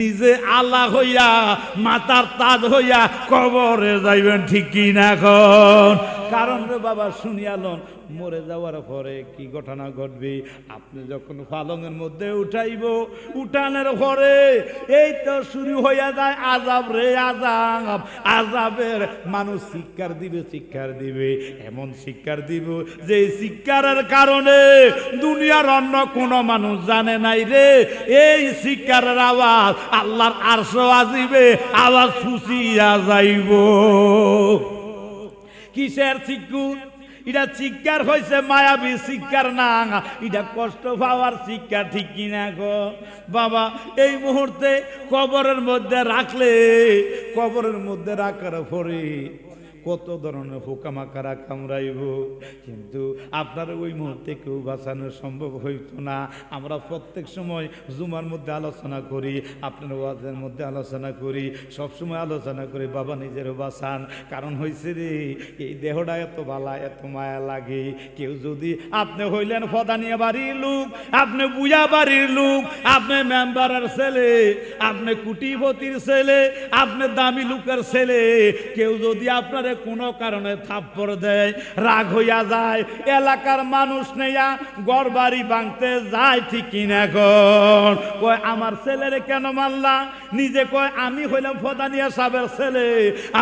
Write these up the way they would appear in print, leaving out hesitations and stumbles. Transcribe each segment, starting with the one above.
নিজে আল্লাহ হইয়া মাতার তাজ হইয়া কবরে যাইবেন, ঠিক কি না এখন? কারণ রে বাবা শুনিয়ালন, মরে যাওয়ার পরে কি ঘটনা ঘটবে? আপনি যখন পালঙের মধ্যে উঠাইব, উঠানের পরে এই তো শুরু হইয়া যায় আযাব রে আযাব। আযাবের মানুষ চিৎকার দিবে, চিৎকার দিবে, এমন চিৎকার দিব যে চিৎকারের কারণে দুনিয়ার অন্য কোনো মানুষ জানে নাই রে। এই চিৎকারের আওয়াজ আল্লাহর আরশও আজিবে আওয়াজ শুষিয়া যাইব। কিসের চিৎকার? এটা চিৎকার হয়েছে মায়াবী চিৎকার না, এটা কষ্ট পাওয়ার চিৎকার, ঠিক কিনা গো বাবা? এই মুহূর্তে কবরের মধ্যে রাখলে, কবরের মধ্যে রাখার পরে কত ধরনের পোকামাকড়া কামড়াইব, কিন্তু আপনার ওই মুহূর্তে কেউ বাঁচানো সম্ভব হইতো না। আমরা প্রত্যেক সময় জুমার মধ্যে আলোচনা করি, আপনার ওয়াজের মধ্যে আলোচনা করি, সবসময় আলোচনা করি বাবা নিজেরও বাঁচান। কারণ হয়েছে রে, এই দেহটা এত ভালা, এত মায়া লাগে। কেউ যদি আপনি হইলেন ফদানিয়া বাড়ির লোক, আপনি বুয়া বাড়ির লোক, আপনি মেম্বারের ছেলে, আপনি কুটিপতির ছেলে, আপনি দামি লোকের ছেলে, কেউ যদি আপনার কোনো কারণে থাপ্পড় দেয়, রাগ হইয়া যায়, এলাকার মানুষ নেয়া ঘর বাড়ি ভাঙতে যায়, ঠিক কিনা এখন? কয় আমার ছেলেরে কেন মারলা? নিজে কয় আমি হইলাম ফদানিয়া সাহেবের ছেলে,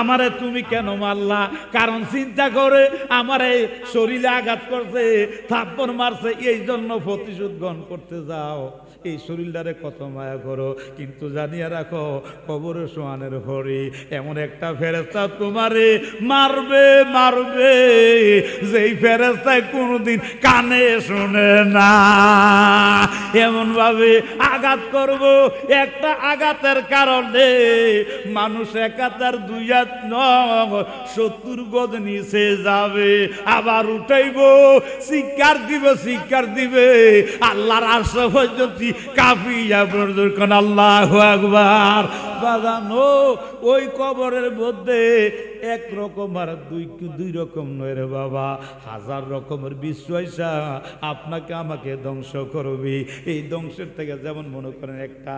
আমারে তুমি কেন মারলা? কারণ চিন্তা করে আমারে শরীরে আঘাত করছে, থাপ্পড় মারছে, এই জন্য প্রতিশোধ গ্রহণ করতে যাও। এই শরীরটারে কত মায়া করো, কিন্তু জানিয়া রাখো কবরে শোয়ানের হরি এমন একটা ফেরেশতা তোমারে মারবে, মারবে যেই ফেরেশতায় কোনোদিন কানে শুনে না। এমন ভাবে আঘাত করব, একটা আঘাতের কারণে মানুষ 1,2,70 গজ নিচে যাবে, আবার উঠাইব, চিৎকার দিবে, চিৎকার দিবে, আল্লাহর আরশ পর্যন্ত কাঁপিয়া পড়বে। আল্লাহু আকবার। বাজানো ওই কবরের মধ্যে এক রকম আর দুই রকম নয় রে বাবা, হাজার রকমের বিশ্বাসা আপনাকে আমাকে ধ্বংস করবে। এই ধ্বংসের থেকে যেমন মনে করেন একটা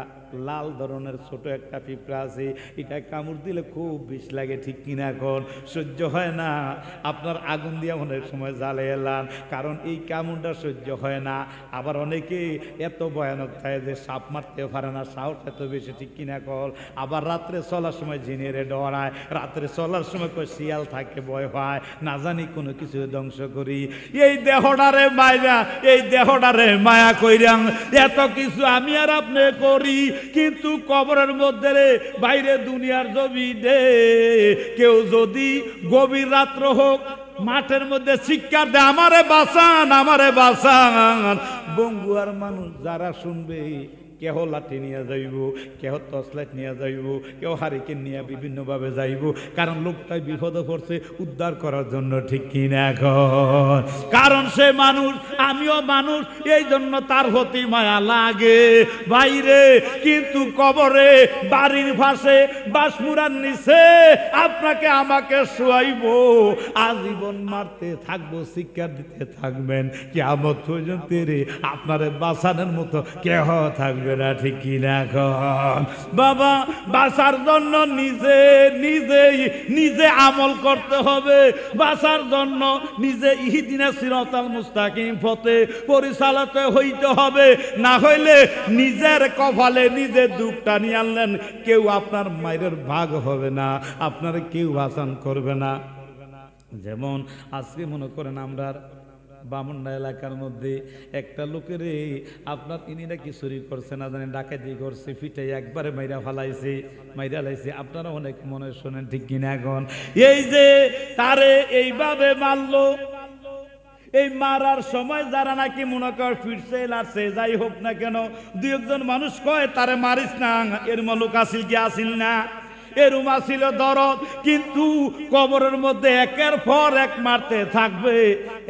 লাল ধরনের ছোট একটা পিঁপড়া আছে, এটা কামড় দিলে খুব বিষ লাগে, ঠিক কিনা এখন? সহ্য হয় না, আপনার আগুন দিয়ে অনেক সময় জ্বালে এলান, কারণ এই কামড়টা সহ্য হয় না। আবার অনেকে এত ভয়ানক থাকে যে সাপ মারতে পারে না, সাহস এত বেশি, ঠিক কিনা কল? আবার রাত্রে চলার সময় জিনেরে ডরায়, রাত্রে চলার সময় কই শিয়াল থাকে, ভয় হয়, না জানি কোনো কিছু ধ্বংস করি। এই দেহটারে মায়া, এই দেহটারে মায়া কইরাম, এত কিছু আমি আর আপনি করি, কিন্তু কবরের মধ্যে রে বাইরে দুনিয়ার জমিনে কেউ যদি গভীর রাত্র হোক মাঠের মধ্যে চিৎকার দেয় আমারে বাঁচান, আমারে বাঁচান, বঙ্গুয়ার মানুষ যারা শুনবে কেহ লাঠি নিয়ে যাইব, কেহ টর্চলাইট নিয়ে যাইব, কেউ হারিকেন নিয়ে বিভিন্নভাবে যাইব, কারণ লোকটাই বিপদে পড়ছে উদ্ধার করার জন্য, ঠিক কিনা এখন? কারণ সে মানুষ, আমিও মানুষ, এই জন্য তার প্রতি মায়া লাগে বাইরে। কিন্তু কবরে বাড়ির পাশে বাঁশমুড়ার নিচে আপনাকে আমাকে শোয়াইব, আজীবন মারতে থাকবো, চিৎকার দিতে থাকবেন, কিয়ামত পর্যন্ত রে আপনারে বাঁচানোর মতো কেহ থাকবে না, ঠিক কিনা এখন? বাবা বাঁচার জন্য নিজে নিজে আমল করতে হবে, বাঁচার জন্য নিজে ইহদিনা সিরাতাল মুস্তাকিম পথে পরিচালিত হইতে হবে, না হইলে নিজের কপালে নিজে দুঃখটা নিয়ে আনলেন, কেউ আপনার মায়ের ভাগ হবে না, আপনার কেউ বাঁচান করবে না। যেমন আজকে মনে করেন আমরা বামুন্ডা এলাকার মধ্যে একটা লোকের আপনার ইনি নাকি চুরি করছে, না জানি ডাকাতি করছে, পিঠে একবারে মাইরা ফালাইছে, মাইরা লাইছে, আপনারা অনেক মনে শোনেন, ঠিক কিনা এখন? এই যে তারে এইভাবে মারলো, এই মারার সময় যারা নাকি মনে কর ফিরছে লাড়ছে, যাই হোক না কেন, দুই একজন মানুষ কয় তারে মারিস না, এর মলুক আসিল কি আসিল না, এরুমা ছিল দরদ, কিন্তু কবরের মধ্যে একের পর এক মারতে থাকবে,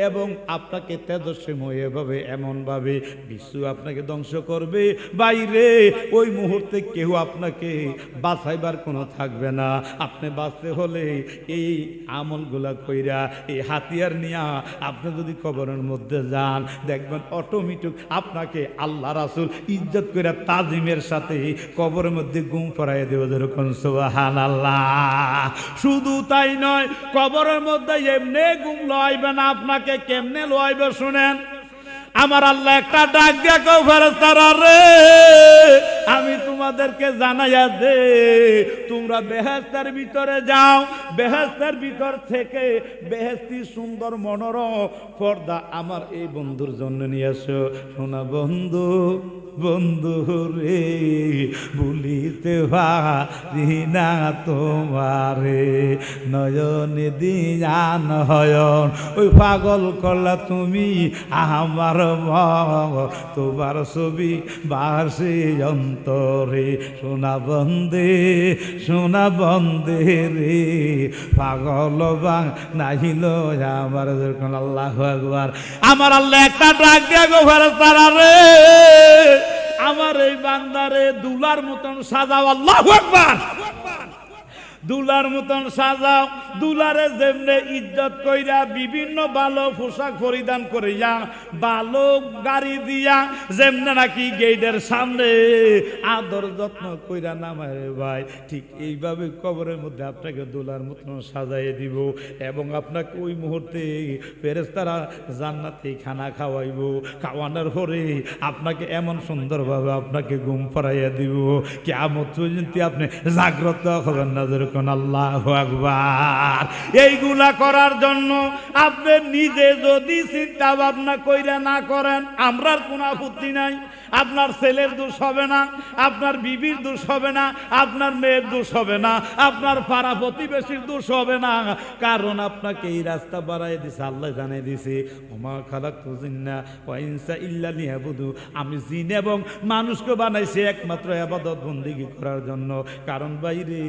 এবং আপনাকে তেজস্বীময় এভাবে এমনভাবে বিশ্ব আপনাকে ধ্বংস করবে বাইরে, ওই মুহূর্তে কেউ আপনাকে বাঁচাইবার কোনো থাকবে না। আপনি বাঁচতে হলে এই আমলগুলা কইরা, এই হাতিয়ার নিয়া আপনি যদি কবরের মধ্যে যান, দেখবেন অটোমেটিক আপনাকে আল্লাহ রাসূল ইজ্জত করে তাজিমের সাথে কবরের মধ্যে ঘুম পড়াইয়া দেবে, যেরকম সুবহানাল্লাহ। শুধু তাই নয়, কবরের মধ্যে এমনি ঘুম লইবে না, আপনাকে কেমনে লইবে শুনেন। আমার আল্লাহ একটা ডাক দিয়া কও, ফেরেশতারা রে, আমি তোমাদেরকে জানাইয়া দে, তোমরা বেহেশতের ভিতরে যাও, বেহেশতের ভিতর থেকে বেহেশতি সুন্দর মনোরম পর্দা আমার এই বন্ধুর জন্য নিয়ে এসো। শোনা বন্ধু, বন্ধু রে, ভুলিতে পারি না তোমারে, নয়নে দিয়া নয়ন ওই পাগল করলা তুমি আমার মন, তোমার ছবি বাসে অন্তরে। সোনা বন্দে, সোনা বন্দে রে, পাগল বাং নাহিল আমার। আল্লাহু আকবার। আমার আল্লাহ একটা ডাক দিয়া গো, ফেরেশতারা রে, আমার এই বান্দারে দুলার মতন সাজাও। আল্লাহু আকবার। দুলার মতন সাজাও। দুলারে যেমনে ইজ্জত কইরা বিভিন্ন ভালো পোশাক পরিধান করিয়া ভালো গাড়ি দিয়া যেমনে নাকি গেটের সামনে আদর যত্ন কইরা নামায় ভাই, ঠিক এইভাবে কবরের মধ্যে আপনাকে দুলার মতন সাজাইয়ে দিব এবং আপনাকে ওই মুহূর্তে ফেরেশতারা জান্নাতে খানা খাওয়াইব। খাওয়ানোর পরে আপনাকে এমন সুন্দরভাবে আপনাকে ঘুম পাড়াইয়া দিব, কিয়ামত পর্যন্ত আপনি জাগ্রত হবেন না। আল্লাহু আকবার। এইগুলা করার জন্য আপনি নিজে যদি চিন্তা ভাবনা কইরা না করেন, আমরার কোনো আপত্তি নাই। আপনার ছেলের দোষ হবে না, আপনার বিবির দোষ হবে না, আপনার মেয়ের দোষ হবে না, আপনার পাড়া প্রতিবেশীর দোষ হবে না, কারণ আপনাকে এই রাস্তা বাড়াই দিছে, আল্লাহ জানিয়ে দিছে, ওমা খালাকতু জিন্না ওয়া ইনসা ইল্লা লিয়াবুদু, আমি জিন এবং মানুষকে বানাইছি একমাত্র ইবাদত বন্দেগী করার জন্য। কারণ বাইরে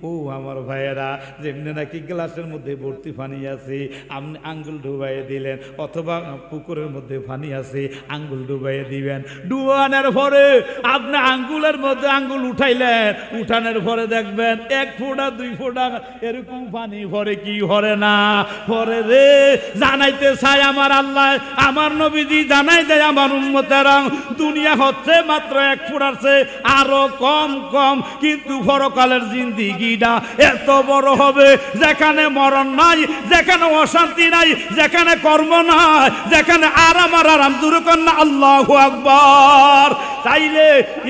ও আমার ভাইয়েরা, যেমনি নাকি গ্লাসের মধ্যে ভর্তি পানি আছে, আপনি আঙ্গুল ডুবাইয়ে দিলেন, অথবা পুকুরের মধ্যে পানি আছে, আঙ্গুল ডুবাইয়ে দিবেন। ডুবানোর পরে আপনি আঙ্গুলের মধ্যে আঙ্গুল উঠাইলেন, উঠানোর পরে দেখবেন 1 ফোঁটা 2 ফোঁটা এরকম পানি ভরে কি ভরে না ভরে রে। জানাইতে চাই আমার আল্লাহ, আমার নবীজি জানাই দেয় আমার উম্মতেরা, দুনিয়া হচ্ছে মাত্র 1 ফোঁটার চেয়ে আরো কম কম, কিন্তু পরকালের জিন্দিগিটা এত বড় হবে, যেখানে মরণ নাই, যেখানে অশান্তি নাই, যেখানে কর্ম নাই, যেখানে আরাম আর আরাম। দূর কন্যা আল্লাহু আকবার। চাইলে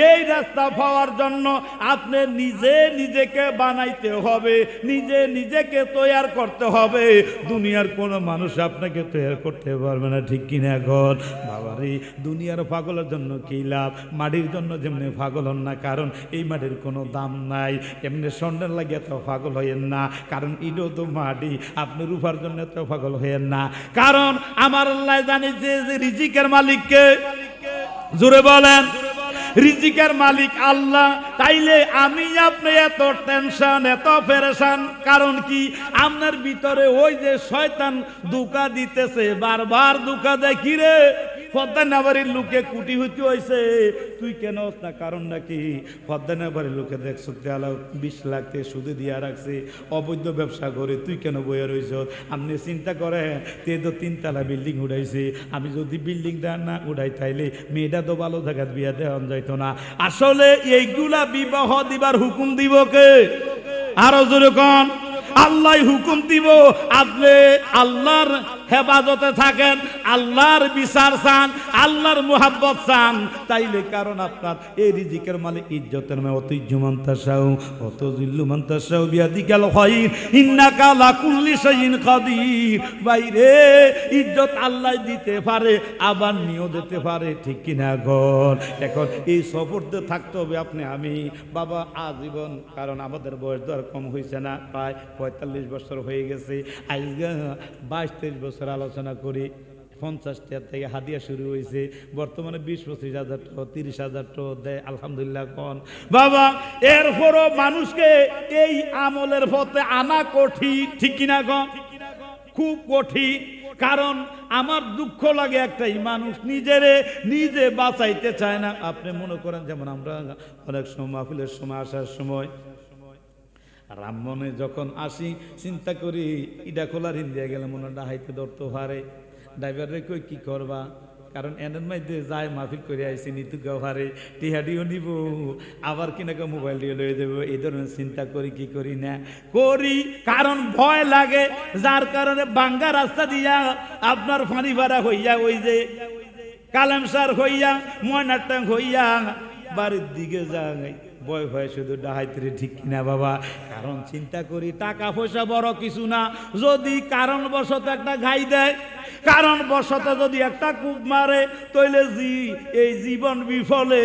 এই রাস্তা পাওয়ার জন্য আপনি নিজে নিজেকে বানাইতে হবে, নিজে নিজেকে তৈয়ার করতে হবে। দুনিয়ার কোনো মানুষ আপনাকে তৈয়ার করতে পারবে না, ঠিক কিনা এখন বাবারে। দুনিয়ার পাগলের জন্য কি লাভ, মাটির জন্য যেমনি পাগল হন না, কারণ এই মাটির কোনো দাম নাই। এমনি স্বর্ণের লাগে এত পাগল হইয়েন না, কারণ ইডো তো মাটি। আপনি রূপার জন্য এত পাগল হইয়েন না, কারণ আমার আল্লাহ জানিয়েছে যে রিজিকের মালিককে। জোরে বলেন, রিজিকের মালিক আল্লাহ। তাইলে আমি আপনি এত টেনশন, এত পেরেশান, কারণ কি? আপনার ভিতরে ওই যে শয়তান ধোঁকা দিতেছে, বারবার ধোঁকা দেয়। কি রে, পদ্মানাবাড়ির লোকে কুটি হইতে হয়েছে, তুই কেন না? কারণ নাকি পদ্মানাবাড়ির লোকে দেখছ 20 লাখ সুদে দিয়া রাখছে, অবৈধ ব্যবসা করে, তুই কেন বইয়া রয়েছ? আপনি চিন্তা করে তে তো 3 তলা বিল্ডিং উঠাইছে, আমি যদি বিল্ডিংটা না উঠাই তাইলে মেয়েটা তো ভালো জায়গায় বিয়া দেওয়া যাইতো না। আসলে এইগুলা বিবাহ দিবার হুকুম দিব কে? আরো জোরে কোন? আল্লাহ হুকুম দিব। আপনি আল্লাহর হেফাজতে থাকেন, আল্লাহর বিচার চান, আল্লাহর মুহাব্বত চান, তাইলে কারণ আপনার এই রিজিকের মালিক ইজ্জতের মে অতিজ্জুমান তাশাউ অতজিল্লুমান তাশাউ বিয়াদিকাল খায়র ইন্নাকা লা কুল্লি শাইইন কাদির। বাইরে ইজ্জত আল্লাহ দিতে পারে, আবার নিয়েও দিতে পারে, ঠিক কিনা গর? এখন এই সফরতে থাকতে হবে আপনি আমি বাবা আজীবন, কারণ আমাদের বয়স তো আর কম হয়েছে না, প্রায় 45 বছর হয়ে গেছে। আজকে 22-23 বছর আলোচনা করি, 50 টাকা থেকে হাদিয়া শুরু হয়েছে, বর্তমানে 20-25 হাজার টাকা 30 হাজার টাকা দেয়, আলহামদুলিল্লাহ। কোন বাবা, এরপরও মানুষকে এই আমলের পথে আনা কঠিন, ঠিক কিনা কোন? খুব কঠিন। কারণ আমার দুঃখ লাগে একটাই, মানুষ নিজে বাঁচাইতে চায় না। আপনি মনে করেন যেমন আমরা অনেক সময় মাহফিলের সময় আসার সময় রামমনে যখন আসি চিন্তা করি ইডা খোলার ইন্ডিয়া গেলে মনে ডাহাইতে ধরতে পারে, ড্রাইভারে কই কি করবা, কারণ এনের মধ্যে যায় মাহফিল করে আইসি নিতু গাওয়ারে টিহাডিও নিব, আবার কিনাকে মোবাইল দিয়ে লয়ে দেবো, এই ধরনের চিন্তা করি কি করি না করি, কারণ ভয় লাগে। যার কারণে বাঙ্গা রাস্তা দিয়া আপনার ফানি ভাড়া হইয়া ওই যে কালামসার হইয়া ময়নাটাং হইয়া বাড়ির দিকে যায় ভয় ভয় শুধু ডাহাইতে, ঠিক কিনা বাবা? কারণ চিন্তা করি টাকা পয়সা বড় কিছু না, যদি কারণবশত একটা ঘাই দেয়, কারণবশত যদি একটা কূপ মারে, তইলে এই জীবন বিফলে।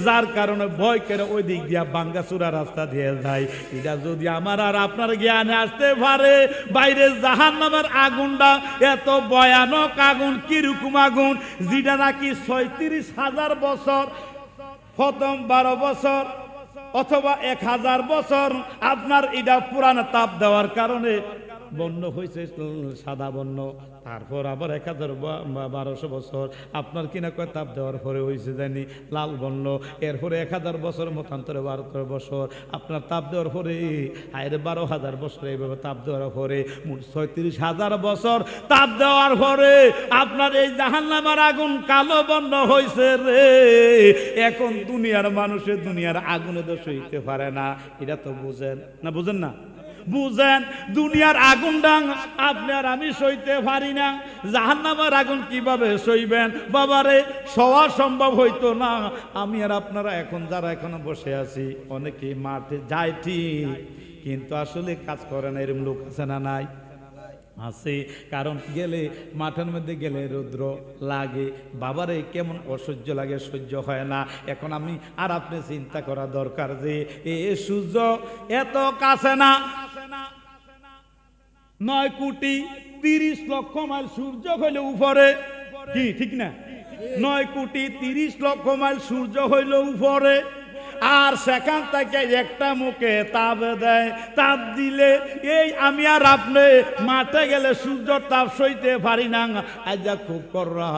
যার কারণে ভয় করে ওই দিক দিয়া বাঙ্গাচুরা রাস্তা দিয়ে যায়। এটা যদি আমার আর আপনার জ্ঞানে আসতে পারে, বাইরে জাহান্নামের আগুনটা এত ভয়ানক আগুন, কিরকম আগুন, যেটা নাকি 36,000 বছর, প্রথম 12 বছর অথবা 1000 বছর আপনার এটা পুরান তাপ দেওয়ার কারণে বন্য হয়েছে সাদা বন্য, তারপর আবার 1000-1200 বছর আপনার কিনা কয় তাপ দেওয়ার পরে হয়েছে জানি লাল বন্য, এরপরে 1000 বছর মতান্তরে 12 বছর আপনার তাপ দেওয়ার পরে আয়ের 12,000 বছর এইভাবে তাপ দেওয়ার পরে মোট 36,000 বছর তাপ দেওয়ার পরে আপনার এই জাহান্নামের আগুন কালো বন্য হয়েছে রে। এখন দুনিয়ার মানুষের দুনিয়ার আগুনে তো সইতে পারে না, এটা তো বুঝেন না? বুঝেন না? বুঝেন, দুনিয়ার আগুন ডাং আপনি আর আমি সইতে পারি না, জাহান্নামের আগুন কিভাবে সইবেন বাবারে? সওয়া সম্ভব হইতো না। আমি আর আপনারা এখন যারা এখনো বসে আছি, অনেকে মাঠে যায় ঠিক, কিন্তু আসলে কাজ করে না, এরকম লোক আছে না নাই? আছে। কারণ গেলে মাঠের মধ্যে গেলে রৌদ্র লাগে বাবারে, কেমন অসহ্য লাগে, সহ্য হয় না। এখন আমি আর আপনি চিন্তা করা দরকার যে এ সূর্য এত কাছে না, 9,30,00,000 মাইল সূর্য হইলে উপরে, কি ঠিক না? 9,30,00,000 মাইল সূর্য হইল উপরে, আর সেখান থেকে একটা মুখে তাপ দেয়, তাপ দিলে এই আমি আর আপনি মাঠে গেলে সূর্যর তাপ সইতে পারি না। আজা খুব কররা,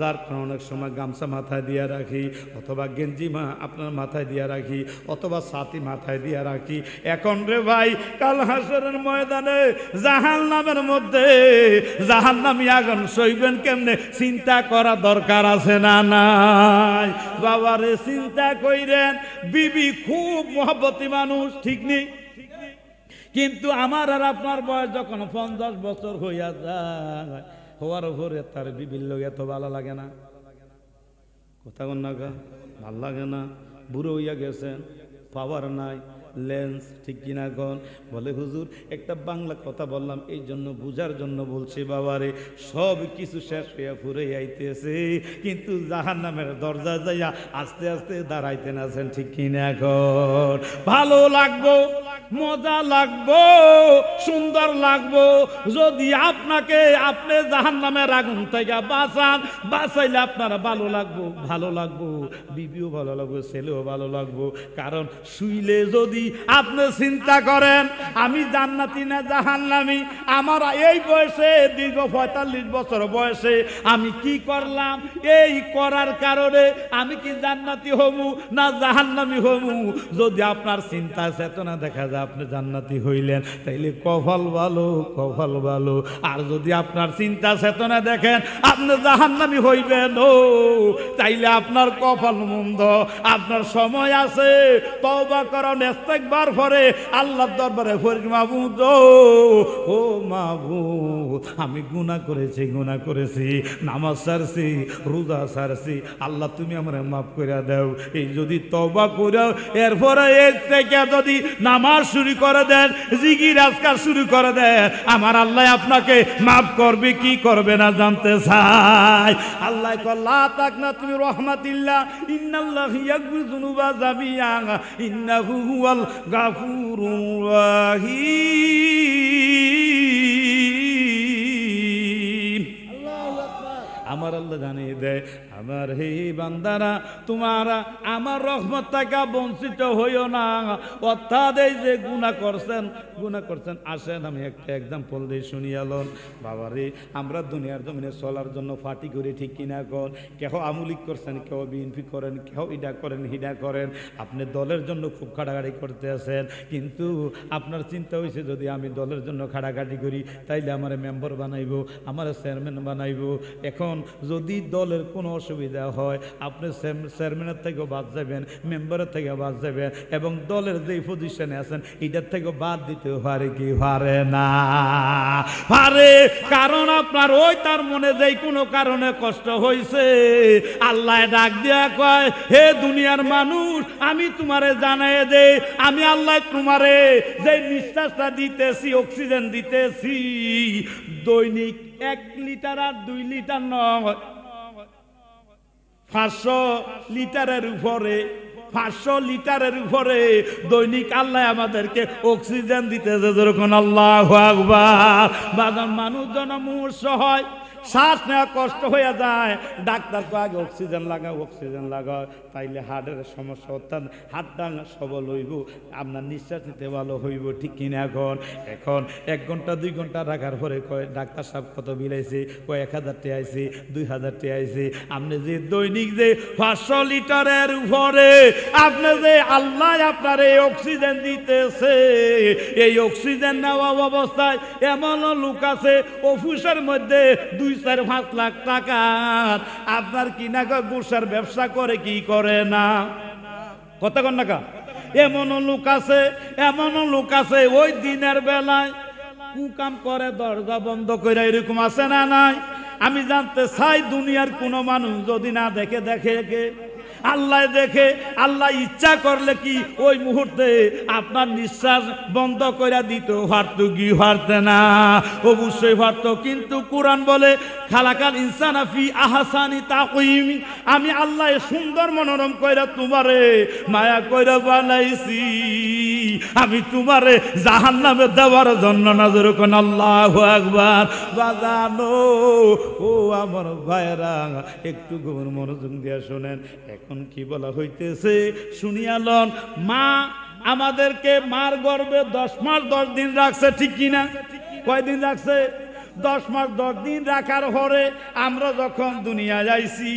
যার কারণে অনেক সময় গামছা মাথায় দিয়ে রাখি, অথবা গেঞ্জি আপনার মাথায় দিয়ে রাখি, অথবা ছাতি মাথায় দিয়ে রাখি। এখন রে ভাই, কাল হাসরের ময়দানে জাহান্নামের মধ্যে জাহান্নামী আগুন সইবেন কেমনে, চিন্তা করা দরকার আছে না নাই? বাবারে চিন্তা কইরেন, বিবি খুব মহব্বতী মানুষ, ঠিক নেই? কিন্তু আমার আর আপনার বয়স যখন 50 বছর হইয়া যায়, হওয়ার পরে তার বিবির লোক এত ভালো লাগে না, কথা কন না, ভাল লাগে না। বুড়ো হইয়া গেছেন, পাওয়ার নাই, লেন্স, ঠিক কিনা গন? বলে হুজুর একটা বাংলা কথা বললাম, এই জন্য বুঝার জন্য বলছি বাবারে, সব কিছু শেষ হইয়া ফুরে আইতেছে, কিন্তু জাহান্নামের দরজা যাইয়া আস্তে আস্তে দাঁড়াইতে আছেন, ঠিক কিনা গন? ভালো লাগবো, মজা লাগবো, সুন্দর লাগবো যদি আপনাকে আপনি জাহান্নামের আগুন থেকে বাঁচাইলে আপনার ভালো লাগবো, বিবিও ভালো লাগবে, ছেলেও ভালো লাগবো। কারণ শুইলে যদি আপনি চিন্তা করেন আমি জান্নাতি না জাহান্নামী, আমার এই বয়সে দীর্ঘ 45 বছর বয়সে আমি কি করলাম, এই করার কারণে আমি কি জান্নাতি হবো না জাহান্নামী হবো? যদি আপনার চিন্তা চেতনা দেখা যায় আপনি জান্নাতি হইলেন, তাইলে কপাল ভালো, কপাল ভালো। আর যদি আপনার চিন্তা চেতনা দেখেন আপনি জাহান্নামী হইবেন, ও তাইলে আপনার কপাল মন্দ। আপনার সময় আছে, তওবা করুন, ইস্তেগফার করে আল্লাহর দরবারে ফরিয়াদ, মাবুদ ও মাবুদ আমি গুনাহ করেছি, নামাজ ছাড়ছি, রোজা ছাড়ছি, আল্লাহ তুমি আমারে মাফ করে দাও। এই যদি তওবা করে এরপরে এর থেকে যদি নামাজ শুরু করে দেন, জিকির আজকার শুরু করে দেন, আমার আল্লাহ আপনাকে মাফ করবে কি করবে না জানতে চাই। আল্লাহ কয় লা তাকনাতু মির রাহমাতিল্লাহ ইন্নাল্লাহা ইয়াগফিরু যুনুবা জামিআ ইন্নাহু হুয়াল গাফুরুর রাহিম। আমার আল্লাহ আল্লাহ জানিয়ে দেয়, আমার হে বান্দারা, তোমারা আমার রহমত থেকে বঞ্চিত হইও না। অর্থাৎ এই যে গুনাহ করছেন, আসেন আমি একটা এক্সাম্পল দিয়ে শুনিয়ালন। বাবারে, আমরা দুনিয়ার জমিনে চলার জন্য ফাটি করি, ঠিক কিনা কর? কেহ আমুলিক করছেন, কেউ বিএনপি করেন, কেউ ইডা করেন, হিডা করেন। আপনি দলের জন্য খুব খাটাখাটি করতে আছেন, কিন্তু আপনার চিন্তা হয়েছে যদি আমি দলের জন্য খাটাখাটি করি তাইলে আমার মেম্বার বানাইব, আমার চেয়ারম্যান বানাইব। এখন যদি দলের কোনো অসুবিধা হয়, আপনি চেয়ারম্যানের থেকেও বাদ যাবেন, মেম্বারের থেকে বাদ যাবেন, এবং দলের যেই পজিশনে আছেন এটার থেকেও বাদ দিতে পারে কি পারে না? পারে। কারণ আপনার ওই তার মনে যেই কোনো কারণে কষ্ট হয়েছে, আল্লাহ ডাক দিয়া কয়, হে দুনিয়ার মানুষ, আমি তোমারে জানাই দে, আমি আল্লাহ তোমারে যে নিঃশ্বাসটা দিতেছি, অক্সিজেন দিতেছি, দৈনিক 1 লিটার আর 2 লিটার নয়, 500 লিটারের উপরে, 500 লিটারের উপরে দৈনিক আল্লাহ আমাদেরকে অক্সিজেন দিতেছে। যেরকম আল্লাহু আকবার। বাজান মানুষজন মুমূর্ষ হয়, শ্বাস নেওয়া কষ্ট হয়ে যায়, ডাক্তার তো আগে অক্সিজেন লাগাও, তাইলে হার্টের সমস্যা, অর্থাৎ হাতটা সবল হইব, আপনার নিঃশ্বাস নিতে ভালো হইব, ঠিক কিনা? এখন 1 ঘন্টা 2 ঘন্টা রাখার পরে কয় ডাক্তার সাহেব কত বিলাইছে, কয় 1000 টাকা আইছে, 2000 টাকা আইছে। আপনি যে দৈনিক যে 500 লিটারের উপরে আপনি যে আল্লাহ আপনার এই অক্সিজেন দিতেছে, এই অক্সিজেন নেওয়া অবস্থায় এমন লোক আছে অফিসের মধ্যে 2-4-5 লাখ টাকার আপনার কিনা গোসার ব্যবসা করে, কি করে না? কত টাকা? এমন লোক আছে ওই দিনের বেলায় কুকাম করে, দরজা বন্ধ করে, এরকম আছে না নাই? আমি জানতে চাই, দুনিয়ার কোনো মানুষ যদি না দেখে কে? আল্লাহ দেখে। আল্লাহ ইচ্ছা করলে কি ওই মুহূর্তে আপনার নিঃশ্বাস বন্ধ করে দিত? পারতো কি পারতে না? অবশ্যই পারত। কিন্তু কোরআন বলে, খালাকাল ইনসানা ফি আহসানি তাকওয়িম, আমি আল্লাহ সুন্দর মনোরম কইরা তোমারে মায়া কইরা বানাইছি, আমি তোমারে জাহান্নামে দেওয়ার জন্য না। যেরকম আল্লাহু আকবার। বাজানো ও আমার ভাইরা, একটু গভীর মনোযোগ দিয়ে শোনেন। এখন কি বলা হইতেছে শুনিয়ালন। মা আমাদেরকে মার গর্ভে 10 মাস 10 দিন রাখছে, ঠিক কিনা? কয়দিন রাখছে? 10 মাস 10 দিন রাখার পরে আমরা যখন দুনিয়া যাইছি,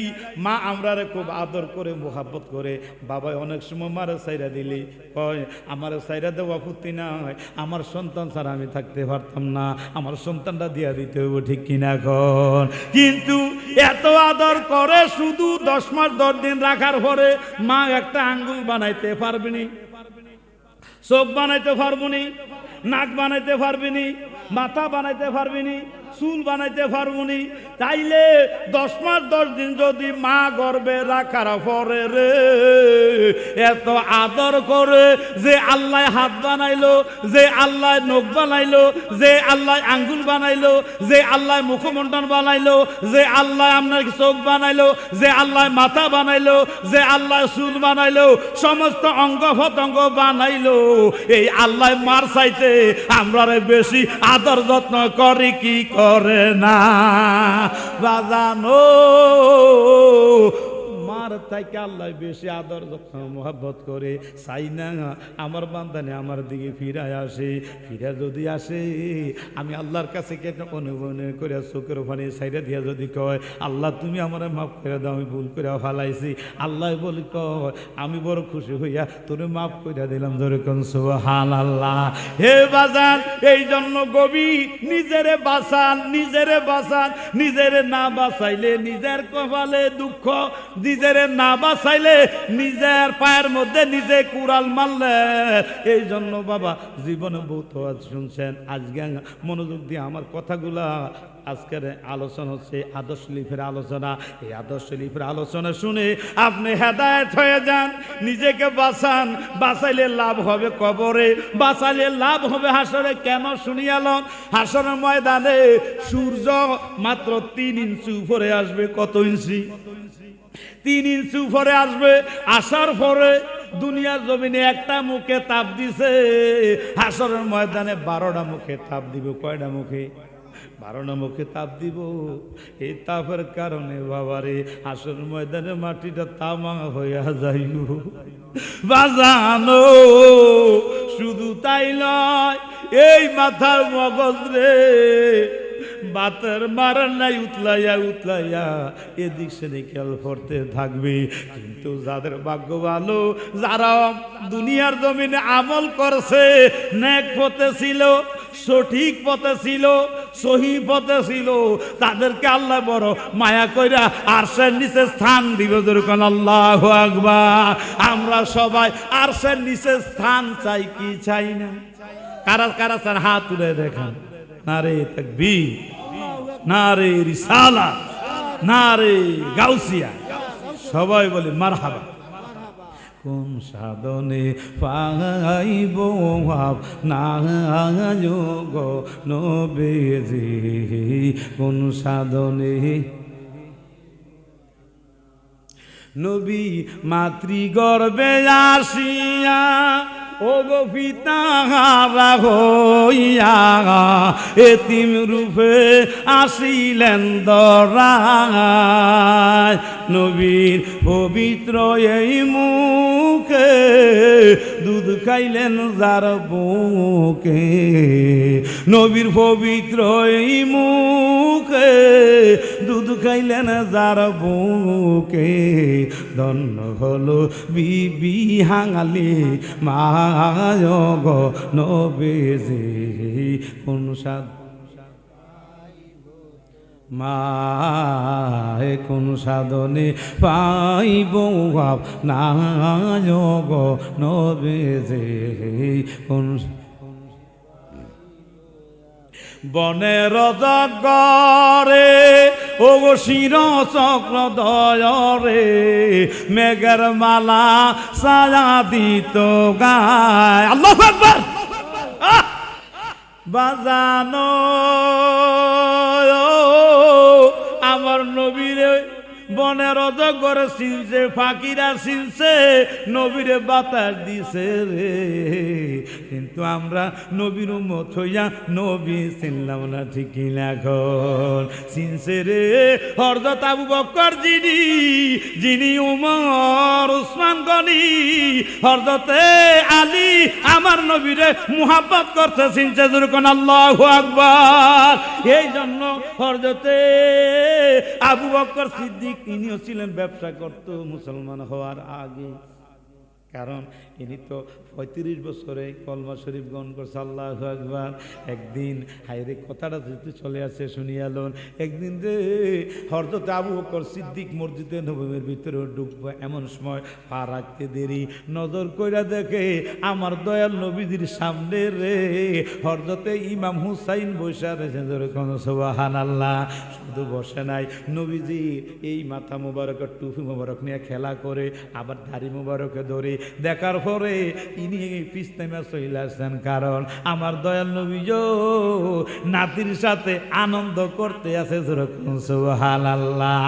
মা আমরারে খুব আদর করে, মোহাব্বত করে। বাবা অনেক সময় মারে সাইরা দিলি, কয় আমার সাইরা দেওয়া পুতি নাই, আমার সন্তান ছাড়া আমি থাকতে পারতাম না, আমার সন্তানটা দিয়া দিতে হইব, ঠিক কিনা? কিন্তু এত আদর করে, শুধু 10 মাস 10 দিন রাখার পরে মা একটা আঙ্গুল বানাইতে পারবেনি, চোখ বানাইতে পারবনি, নাক বানাইতে পারবিনি, মাথা বানাইতে পারবিনি, চুল বানাইতে পারবনি। তাইলে 10 মাস 10 দিন যদি মা গর্ভে রাখার পরে রে এত আদর করে, যে আল্লাহ হাত বানাইলো, যে আল্লাহ নখ বানাইলো, যে আল্লাহ আঙ্গুল বানাইলো, যে আল্লাহ মুখমণ্ডল বানাইলো, যে আল্লাহ আপনার চোখ বানাইলো, যে আল্লাহ মাথা বানাইলো, যে আল্লাহ চুল বানাইলো, সমস্ত অঙ্গ প্রত্যঙ্গ বানাইলো, এই আল্লাহ মার চাইতে আমরা বেশি আদর যত্ন করি কি করে না? বাজানো মার তাইকে আল্লাহ বেশি আদর যত্ন মোহাব্বত করে। চাই না আমার বান্দানে আমার দিকে ফিরায় আসে, ফিরা যদি আসে আমি আল্লাহর কাছে কেটে অনুভব করে চোখের পানি সাইডে দিয়া যদি কয়, আল্লাহ তুমি আমার মাফ করে দাও, আমি ভুল করে ফালাইছি, আল্লাহ বলি কয় আমি বড় খুশি হইয়া তোরে মাফ করে দিলাম। যেরকম সুবহানাল্লাহ। হে বাজান, এই জন্য গবি নিজেরে বাঁচান, নিজেরে না বাঁচাইলে নিজের কপালে দুঃখ, নিজেরে না বাঁচাইলে নিজের পায়ের মধ্যে নিজে কুড়াল মারলে। এই জন্য বাবা জীবনে বহুত শুনছেন, আজকে মনোযোগ দিয়ে আমার কথাগুলা, আজকের আলোচনা হচ্ছে আদর্শ শরীফের আলোচনা। এই আদর্শ শরীফের আলোচনা শুনে আপনি হেদায়েত হয়ে যান, নিজেকে বাঁচান। বাঁচাইলে লাভ হবে কবরে, বাঁচাইলে লাভ হবে হাসরে। কেন শুনিয়ালন? হাসরের ময়দানে সূর্য মাত্র 3 ইঞ্চি উপরে আসবে। কত ইঞ্চি? 3 ইঞ্চি উপরে আসবে। আসার পরে দুনিয়ার জমিনে একটা মুখে তাপ দিছে, হাসরের ময়দানে 12টা মুখে তাপ দিবে। কয়টা মুখে? 12 মুখে তাপ দিব। এই তাপের কারণে বাবারে হাসর ময়দানে মাটিটা তামা হইয়া যাইব। বাজানো শুধু তাই নয়, এই মাথার মগজ রে বাতের মারার নাই উতলাইয়া উতলাইয়া এদিক সেদিক খেয়াল করতে থাকবে। কিন্তু যাদের ভাগ্য ভালো, যারা দুনিয়ার জমিনে আমল করছে, নেক পথে ছিল, সঠিক পথে ছিল, সহি পথে ছিল, তাদেরকে আল্লাহ বড় মায়া কইরা আরশের নিচে স্থান দিবে। যেরকম আল্লাহু আকবার। আমরা সবাই আরশের নিচে স্থান চাই কি চাই না? কারা কারা চান হাত তুলে দেখান। নারে তাকবীর, নারে রিসালাত, নারে গাউসিয়া। সবাই বলে মারহাবা। কোন সাধনে পাইব না যোগ নবীজি, কোন সাধনে নবী মাতৃগর্ভে আসিয়া ও গো পিতা হইয়া এতিম রূপে আসিলেন দরায়। নবীর পবিত্র এই মুখে দুধ খাইলেন যার বুকে, নবীর পবিত্র এই মুখে দুধ খাইলেন যার বুকে। ধন্য হলো বিবি হাঙালি মায়গ নবীজি, কোন সাধ মায় কোন সাধনে পাইব নায়গ নবীজি, কোন বনের জগরে ও শির চক্র দয়রে মেঘের মালা সাজা দিত গায়। আল্লাহু আকবার। বাজানো আমার নবীরে বনের অজগরে চিনছে, ফাঁকিরা চিনছে, নবীরে বাতাস দিছে রে। কিন্তু আমরা নবীর উম্মত হইয়া নবী চিনলাম না, ঠিক না? এখন চিনছে রে হযরত আবু বকর যিনি, যিনি উমর উসমান গনি, হযরতে আলী আমার নবীরে মুহাব্বত করতে চিনছে। যেরকম আল্লাহু আকবার। এই জন্য হযরতে আবু বকর সিদ্দিক ইনিও ছিলেন ব্যবসা করত মুসলমান হওয়ার আগে। কারণ ইনি তো 35 বছরে কলমা শরীফ গ্রহণ করছে। আল্লাহু আকবার। একদিন হায়রে কথাটা যেতে চলে আসে শুনিয়ালন। একদিন যে হযরত আবু বকর সিদ্দিক মসজিদে নববীর ভিতরে ঢুকবো, এমন সময় পা রাখতে দেরি, নজর কইরা দেখে আমার দয়াল নবীজির সামনে রে হযরতে ইমাম হুসাইন বসে রয়েছে। যেরকম সুবহানাল্লাহ। শুধু বসে নাই, নবীজি এই মাথা মোবারকের টুপি মোবারক নিয়ে খেলা করে, আবার দাড়ি মোবারকে ধরে দেখার পরে ইনি পিছনে চলে আসছেন। কারণ আমার দয়াল নবী নাতির সাথে আনন্দ করতে আছে। যেরকম সুবহানাল্লাহ।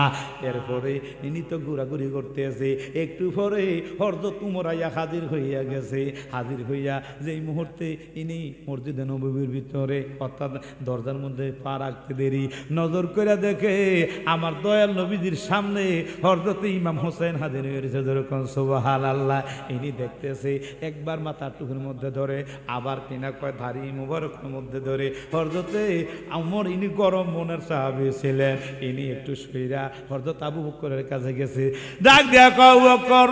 এরপরে ইনি তো ঘোরাঘুরি করতে আছে। একটু পরে হযরত উমর আইয়া হাজির হইয়া গেছে। হাজির হইয়া যেই মুহূর্তে ইনি মসজিদে নববীর ভিতরে অর্থাৎ দরজার মধ্যে পা রাখতে দেরি, নজর করে দেখে আমার দয়াল নবীজির সামনে হযরত ইমাম হোসেন হাজির হয়েছে। যেরকম সুবহানাল্লাহ। ইনি দেখতেছে, একবার মাথা টুকুর মধ্যে ধরে, আবার কিনা কয় ধারি মুবারকের মধ্যে ধরে। হযরতে ওমর ইনি গরম মনের সাহাবী ছিলেন। ইনি একটু শুইরা হযরত আবু বকরের কাছে গেছে, ডাক দিয়া কও বকর,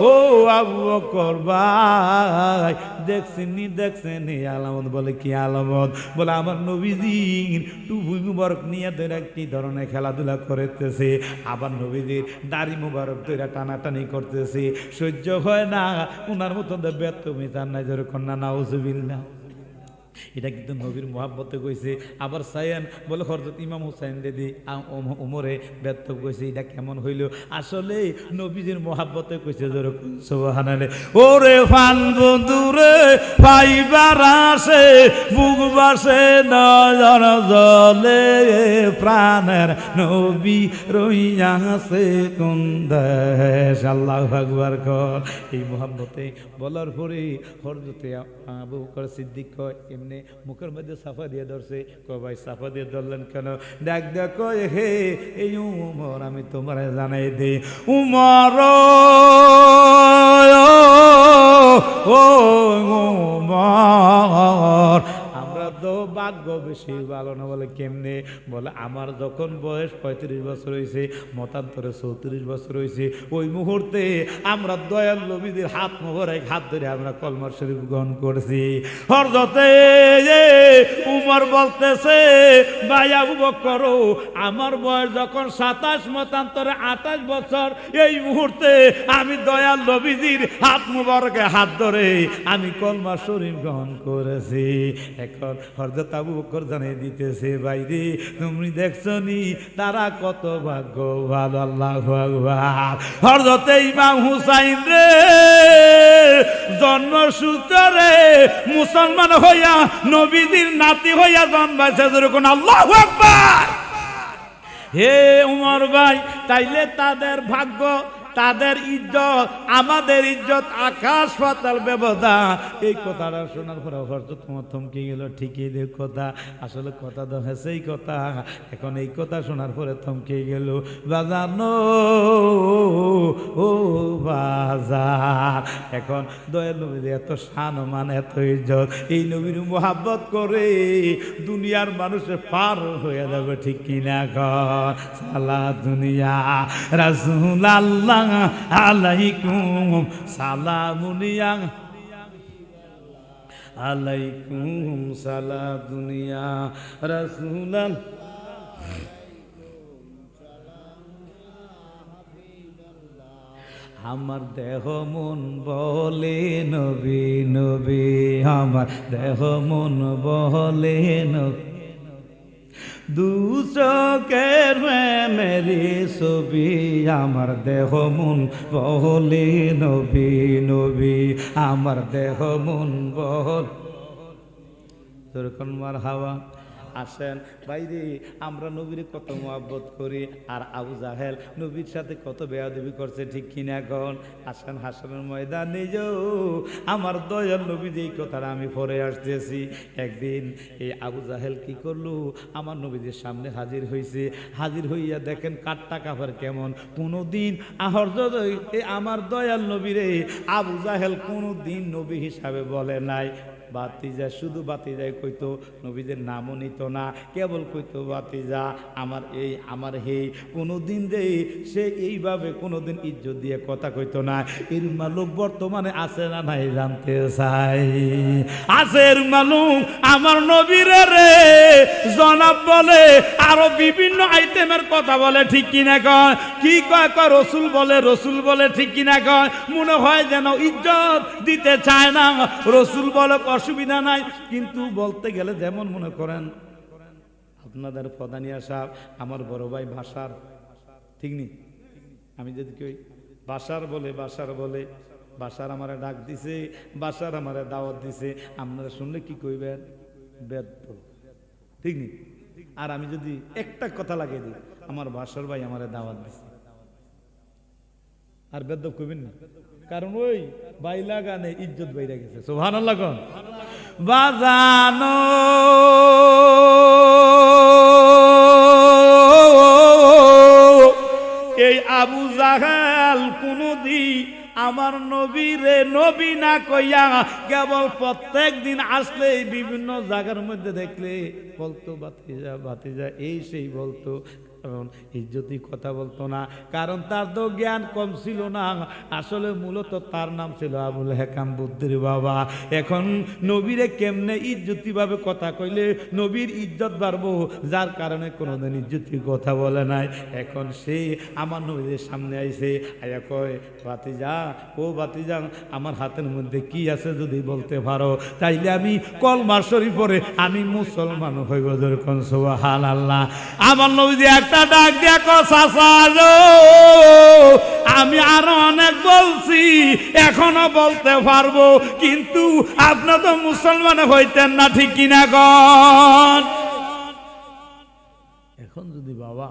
ও আবু বকর ভাই, দেখছেন আলামত? বলে কি আলামত? বলে আমার নবীজির টুপি মুবারক নিয়ে ধরে কি ধরনের খেলাধুলা করতেছে, আবার নবীজির দাড়ি মুবারক ধরে টানাটানি করতেছে। সহ্য হয় না, ওনার মতন ব্যর্থ মিতার নাই। যেরকম না নাউজুবিল্লাহ। এটা কিন্তু নবীর মোহাব্বতে কইছে। আবার সাইয়ান বলে হযরত ইমাম হুসাইন দিদি উমরে ব্যর্থ কইছে, এটা কেমন হইল? আসলে নবীজির মোহাব্বতে কইছে যেরকম সুবহানাল্লাহ। ওরে ফান বন্ধুরে পাইবার আসে বুক বাসে নয়ন জলে প্রাণের নবী রইয়াছে কোন দেশ। আল্লাহু আকবার কর। এই মোহাব্বতে বলার পরে হযরত আবু বকর সিদ্দিক কয় এমনি মুখের মধ্যে সাফা দিয়ে ধরছে। কয় ভাই সাফা দিয়ে ধরলেন কেন? ডাক দেখো হে এই উমর আমি তোমার জানাই দিই, উমর ও উমর আমরা তো ভাগ্য বেশি ভালো না। বলে কেমনে? বলে আমার যখন বয়স 35 বছর হয়েছে, মতান্তরে 34 বছর হয়েছে, ওই মুহূর্তে আমরা দয়াল নবীদের হাত মোবারক হাত ধরে আমরা কলমা শরীফ গ্রহণ করছি। হযরতে উমর বলতেছে ভাই আবু বকর আমার বয়স যখন 27, মতান্তরে 28 বছর, এই মুহূর্তে আমি দয়াল নবীজির হাত মোবারকে হাত ধরে আমি কলমা শরীফ গ্রহণ করেছি। এখন হযরত আবু বকর জানিয়ে দিতেছে ভাইরে তুমি দেখছো নি তারা কত ভাগ্যবান। আল্লাহু আকবার। হযরত ইমাম হুসাইন রে জন্মসূত্রে মুসলমান হইয়া নবীজির নাতি হইয়া জন্মাইছে যেরকম। আল্লাহু আকবার। হে উমর ভাই, তাইলে তাদের ভাগ্য, তাদের ইজ্জত, আমাদের ইজ্জত আকাশ পাতাল ব্যবধান। এই কথাটা শোনার পরে হযরত তোমার থমকে গেল। ঠিকই দেখ কথা, আসলে কথা তো হেসেই কথা। এখন এই কথা শোনার পরে থমকে গেল। বাজানো ও বাজার, এখন দয়াল নবীর এত সম্মান এত ইজ্জত, এই নবীর মোহাব্বত করে দুনিয়ার মানুষের পার হয়ে যাবে। ঠিক কিনা কর? সালা দুনিয়া রাসূল আল্লাহ আলাইকুম সালামুনিয়া আলাইকুম সালা দুনিয়া রাসূল আমার দেহ মন বলে নবী নবী, আমার দেহ মন বলে নবী, দুচকের মেরি ছবি আমার দেহ মন বলে নবী নবী, আমার দেহ মন বল। মার হাওয়া আসেন বাইরে, আমরা নবীর কত মোহাব্বত করি, আর আবু জাহেল নবীর সাথে কত বেয়াদবি করছে। ঠিক কিনা গণ? আসেন হাসরের ময়দানে যাও, আমার দয়াল নবী যেই কথাটা আমি পরে আসতেছি। একদিন এই আবু জাহেল কি করলো, আমার নবীদের সামনে হাজির হয়েছে। হাজির হইয়া দেখেন কাঠটা কাপড় কেমন। কোনোদিন আমার দয়াল নবীরে আবু জাহেল কোনোদিন নবী হিসাবে বলে নাই। বাতিজা, শুধু বাতিজাই কইতো, নবীদের নামও নিত না, কেবল কইতো বাতিজা আমার এই আমার হে। কোনোদিন রে সে এইভাবে কোনোদিন ইজ্জত দিয়ে কথা কইতো না। এর মালুক বর্তমানে আছে না নাই জানতে চাই? আছে এর মালুক। আমার নবীরে রে জনাব বলে, আরো বিভিন্ন আইটেমের কথা বলে। ঠিক কিনা কয়? কি কয়? কয় রসুল বলে, রসুল বলে। ঠিক কিনা কয়? মনে হয় যেন ইজ্জত দিতে চায় না। রসুল বলে অসুবিধা নাই, কিন্তু বলতে গেলে যেমন মনে করেন আপনাদের প্রধানিয়া সাহেব আমার বড় ভাই বাশার, ঠিক নেই? আমি যদি কই বাশার বলে, বাশার বলে, বাশার আমারে ডাক দিছে, বাশার আমারে দাওয়াত দিছে, আপনারা শুনলে কি কইবেন? বেদ্য, ঠিক নেই? আর আমি যদি একটা কথা লাগিয়ে দিই, আমার বাশার ভাই আমারে দাওয়াত দিছে, আর বেদ্য কইবেন না? কারণ ওই বাইলা গানে ইজ্জত বাইরে গেছে। সুবহানাল্লাহ কোন বাজানো এই আবু জাহেল কোনদিন আমার নবীরে নবী না কইয়া কেবল প্রত্যেক দিন আসলে বিভিন্ন জায়গার মধ্যে দেখলে বলতো বাতিজা বাতিজা, এই সেই বলতো। এবং ইজ্জতি কথা বলতো না, কারণ তার তো জ্ঞান কম ছিল না। আসলে মূলত তার নাম ছিল আবুল হেকাম বুদ্ধির বাবা। এখন নবীরে কেমনে ইজ্জতিভাবে কথা কইলে নবীর ইজ্জত বাড়বো, যার কারণে কোনোদিন ইজ্জতি কথা বলে নাই। এখন সে আমার নবীদের সামনে আইছে, আয়া কয় ভাতিজা, ও ভাতিজা, আমার হাতের মধ্যে কি আছে যদি বলতে পারো, তাইলে আমি কলমা শরীফ পড়ে আমি মুসলমান হইব। যেরকম সুবহানাল্লাহ। আমার নবীজি একটা ডাক দিয়া চাচা গো, আমি আরো অনেক বলছি, এখনো বলতে পারবো, কিন্তু আপনার তো মুসলমান হইতেন না, ঠিক কিনা কন? এখন যদি বাবা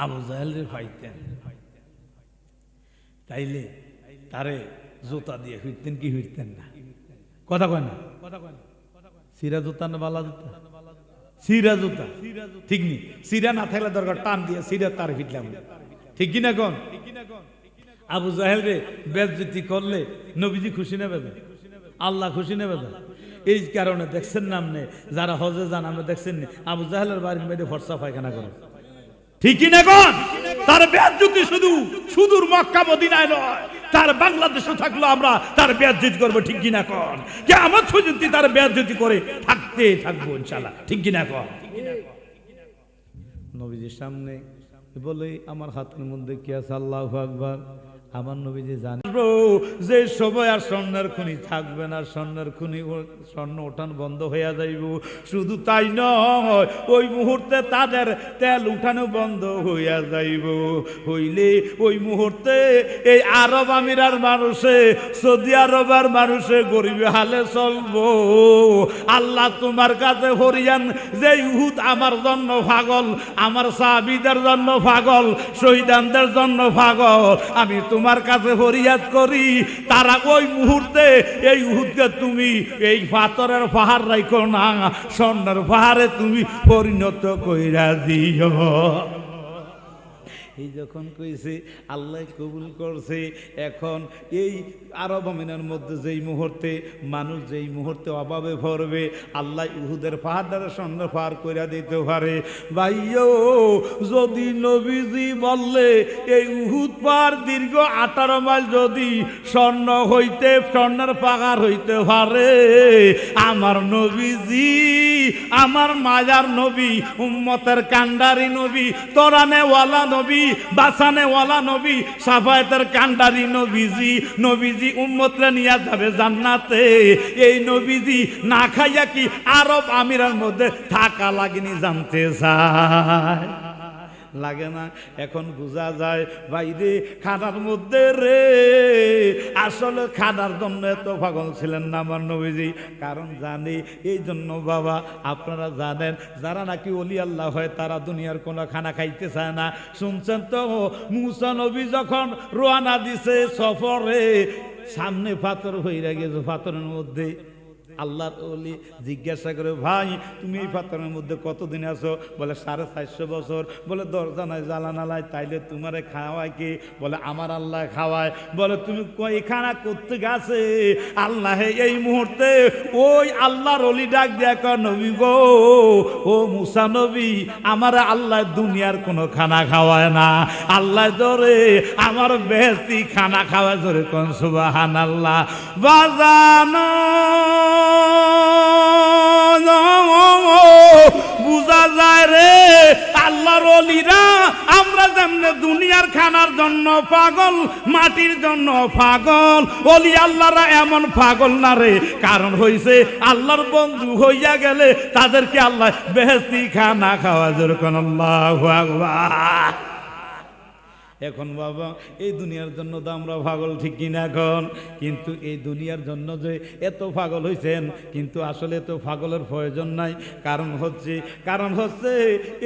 আবু জাহেলের পাইতেন, তাইলে তারে জুতা দিয়ে ফিরতেন কি ফিরতেন না? কথা কয় না? সিরা জুতা না বালা জুতা? সিরা জুতা, ঠিক নি? সিরা না থাকলে দরকার টান দিয়ে সিরা তার ফিরলাম, ঠিক কিনা কন? আবু জাহেল রে বেজ্জতি করলে নবীজি খুশি নেবে, আল্লাহ খুশি নেবে। এই কারণে দেখছেন না আপনি যারা হজে যান, আমরা দেখছেন আবু জাহেলের বাড়ির মেয়েদের ফর্সা পায়খানা করে, ঠিক কিনা কন? তার বেজ্জতি শুধু সুদূর মক্কা মদিনায় নয়, তার বাংলাদেশে থাকলো আমরা তার বেজ্জতি করবো, ঠিক কিনা কন? কিয়ামত পর্যন্ত তার বেজ্জতি করে থাকতে থাকবো ইনশাআল্লাহ, ঠিক কিনা কন? নবীজির সামনে বলে আমার হাতের মধ্যে কি আছে? আল্লাহু আকবার। আমার নবীজি জানবো যে সময় আর স্বর্ণের খনি থাকবে না, স্বর্ণের খনি স্বর্ণ ওঠান বন্ধ হইয়া যাইব। শুধু তাই নয়, ওই মুহূর্তে তাদের তেল উঠানো বন্ধ হইয়া যাইব। হইলে ওই মুহূর্তে এই আরব আমিরার মানুষে, সৌদি আরবের মানুষে গরিব হালে চলবো। আল্লাহ তোমার কাছে হরিয়ান যে উহুদ আমার জন্য পাগল, আমার সাহাবীদের জন্য পাগল, শহীদানদের জন্য পাগল, আমি তোমার কাছে ফরিয়াদ করি, তারা ওই মুহূর্তে এই উহুদকে তুমি এই পাথরের পাহাড় রাখো না, স্বর্ণের পাহাড়ে তুমি পরিণত কইরা দিও। এই যখন কইছে আল্লাহ কবুল করছে। এখন এই আরব আমিনের মধ্যে যেই মুহূর্তে মানুষ যেই মুহূর্তে অভাবে পড়বে, আল্লাহ উহুদের পাহাড় দ্বারা স্বর্ণ পার করে দিতে পারে। ভাইও, যদি নবীজি বললে এই উহুদ পাহাড় দীর্ঘ 18 মাইল যদি স্বর্ণ হইতে, স্বর্ণের পাহাড় হইতে পারে, আমার নবীজি, আমার মাজার নবী, উম্মতের কান্ডারি নবী, তোরানেওয়ালা নবী, বাসানেওয়ালা নবী, সাফায়েতের কান্ডারি নবীজি, নবীজি উম্মতরে নিয়ে যাবে জান্নাতে। এই নবীজি না খাইয়া কি আরব আমিরের মধ্যে থাকা লাগেনি জানতে চায়? লাগে না? এখন বোঝা যায় বাইরে খানার মধ্যে রে, আসলে খানার জন্য এত পাগল ছিলেন না আমার নবীজি। কারণ জানি এই জন্য বাবা, আপনারা জানেন যারা নাকি ওলি আল্লাহ হয় তারা দুনিয়ার কোনো খানা খাইতে চায় না। শুনছেন তো মুসা নবী যখন রওনা দিছে সফরে, সামনে পাথর হইয়া গেছে, পাথরের মধ্যে আল্লাহর ওলি জিজ্ঞাসা করে, ভাই তুমি এই পাথরের মধ্যে কতদিন আছো? বলে 450 বছর। বলে দরজা নাই, জ্বালা নালাই, তাইলে তোমারে খাওয়ায় কে? বলে আমার আল্লাহ খাওয়ায়। বলে তুমি কয়খানা করতে গেছে? আল্লাহ এই মুহূর্তে ওই আল্লাহর ওলি ডাক দিয়া কয়, নবী গো, ও মুসা নবী, আমার আল্লাহ দুনিয়ার কোনো খানা খাওয়ায় না, আল্লাহ ধরে আমার বেহেশতি খানা খাওয়ায়। ধরে কোন সুবহানাল্লাহ। বাজানো বুঝা যায় রে আল্লাহর ওলিরা, আমরা যেমনে দুনিয়ার খানার জন্য পাগল, মাটির জন্য পাগল, ওলি আল্লাহরা এমন পাগল না রে। কারণ হইছে আল্লাহর বন্ধু হইয়া গেলে তাদেরকে আল্লাহ বেহেশতি খানা খাওয়া। যেরকম আল্লাহু আকবার। এখন বাবা এই দুনিয়ার জন্য তো আমরা পাগল, ঠিক কিনা এখন? কিন্তু এই দুনিয়ার জন্য যে এত পাগল হইছেন, কিন্তু আসলে তো পাগলের প্রয়োজন নাই। কারণ হচ্ছে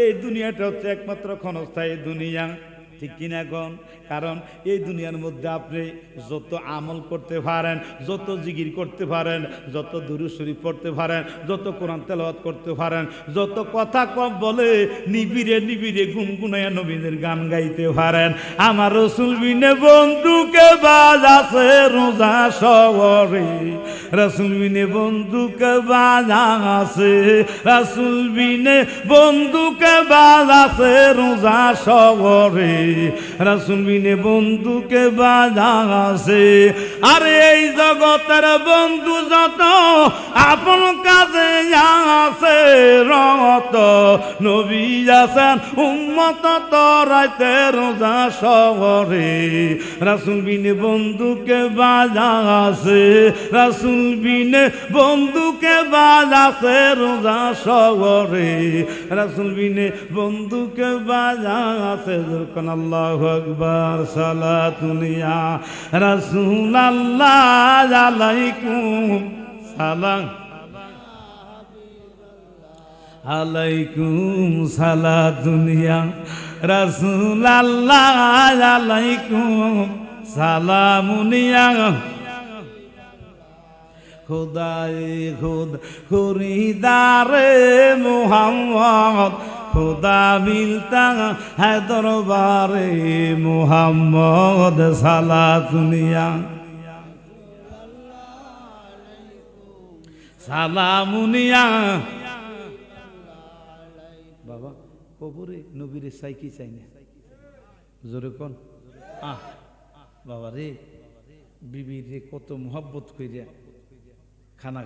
এই দুনিয়াটা হচ্ছে একমাত্র ক্ষণস্থায়ী দুনিয়া, ঠিক কিনা কোন? কারণ এই দুনিয়ার মধ্যে আপনি যত আমল করতে পারেন, যত জিকির করতে পারেন, যত দুরূদ শরীফ পড়তে পারেন, যত কোরআন তেলাওয়াত করতে পারেন, যত কথা কম বলে নিবিড়ে নিবিড়ে গুনগুনায়া নবীদের গান গাইতে পারেন, আমার রাসূল বিনে বন্ধুকে বাজ আছে রোজা শহরে, রাসূল বিনে বন্ধুকে বাজ আছে, রাসূল বিনে বন্ধুকে বাজ আছে রোজা শহরে, রাসূল বিনে বন্ধুকে বাজ আছে। আরে এই জগতের বন্ধু যত আপন কাজে আছে রত, নবী আছেন উম্মত তরাইতে রোজা শহরে, রাসূল বিনে বন্ধুকে বাজ আছে, রাসূল বিনে বন্ধুকে বাজ আছে রোজা শহরে, রাসূল বিনে বন্ধুকে বাজ আছে। যখন আল্লাহু আকবার সালাতুনিয়া রাসূলুল্লাহ আলাইকুম সালাম, আলাইকুম সালাতুনিয়া রাসূলুল্লাহ আলাইকুম সালামুনিয়া, খুদায়ে খুদ খরিদারে মুহাম্মদ, খুদা মিলতা है দরবারে মুহাম্মদ সালাতুনিয়া সালামুনিয়া। বাবা কবরে নবীরে চাই কি চাই না? জোরে কোন? বাবা রে, বিবি রে কত মোহাব্বত কইরা খানা